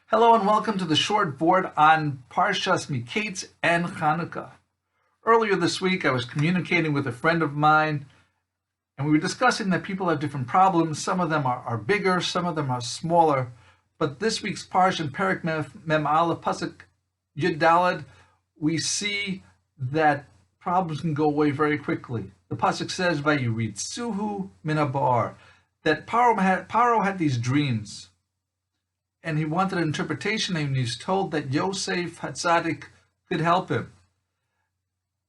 Hello and welcome to the short Vort on Parshas MIKEITZ and CHANUKAH. Earlier this week I was communicating with a friend of mine and we were discussing that people have different problems. Some of them are bigger, some of them are smaller. But this week's Parsh in Perek Mem Aleph Pasuk Yud Daled, we see that problems can go away very quickly. The Pasuk says, Vayiritzuhu min habar, that Paro had these dreams. And he wanted an interpretation, and he's told that Yosef Hatzadik could help him.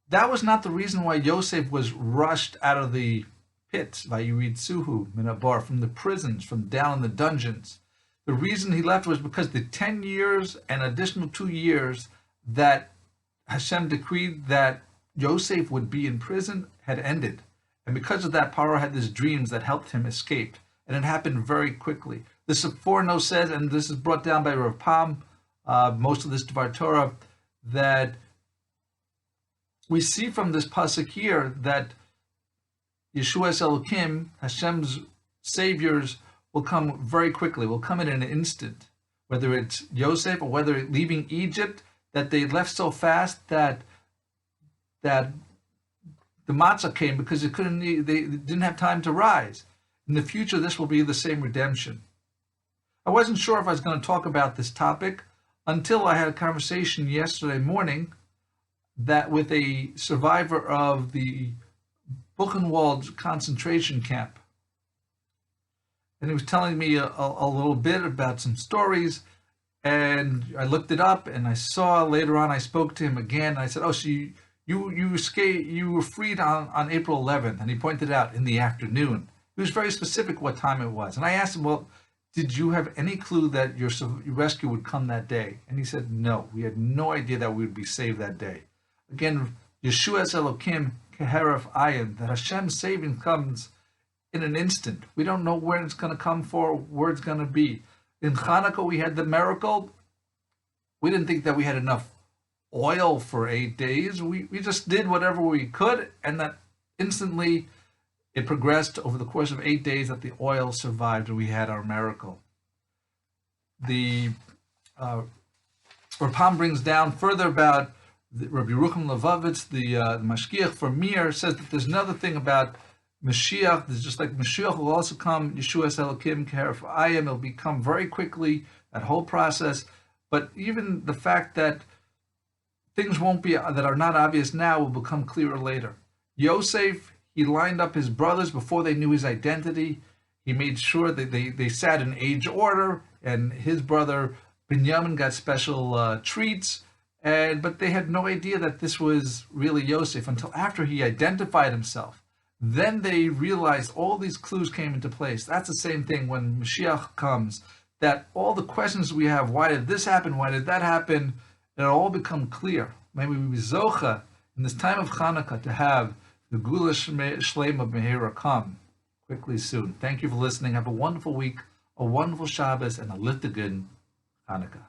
That was not the reason why Yosef was rushed out of the pits, Vayiritzuhu min habar, from the prisons, from down in the dungeons. The reason he left was because the 10 years and additional 2 years that Hashem decreed that Yosef would be in prison had ended. And because of that, Paro had these dreams that helped him escape. And it happened very quickly. The S'forno says, and this is brought down by Rav Pam, most of this Dvar Torah, that we see from this pasuk here that Yeshua's Elokim, Hashem's saviors, will come very quickly, will come in an instant. Whether it's Yosef or whether leaving Egypt, that they left so fast that the matzah came because they didn't have time to rise. In the future, this will be the same redemption. I wasn't sure if I was going to talk about this topic until I had a conversation yesterday morning that with a survivor of the Buchenwald concentration camp. And he was telling me a little bit about some stories, and I looked it up and I saw later on, I spoke to him again, and I said, oh, so you escaped, you were freed on April 11th, and he pointed out in the afternoon. He was very specific what time it was. And I asked him, well, did you have any clue that your rescue would come that day? And he said, no, we had no idea that we would be saved that day. Again, Yeshua's Elokim Keheref Ayin, that Hashem's saving comes in an instant. We don't know where it's going to come for, where it's going to be. In Chanukah, we had the miracle. We didn't think that we had enough oil for 8 days. We just did whatever we could, and that instantly it progressed over the course of 8 days that the oil survived and we had our miracle. The Rav Pam brings down further about Rabbi Yerucham Levavitz, the Mashgiach for Mir, says that there's another thing about Mashiach. There's just like Mashiach will also come, Yeshua's Elokim Keheref Ayim, it'll become very quickly, that whole process. But even the fact that things won't be, that are not obvious now, will become clearer later. Yosef, he lined up his brothers before they knew his identity. He made sure that they sat in age order, and his brother Binyamin got special treats. But they had no idea that this was really Yosef until after he identified himself. Then they realized all these clues came into place. That's the same thing when Mashiach comes, that all the questions we have, why did this happen, why did that happen, it'll all become clear. May we be zocha in this time of Chanukah to have the Gula Shlema Mehera come quickly soon. Thank you for listening. Have a wonderful week, a wonderful Shabbos, and a lifted good Chanukah.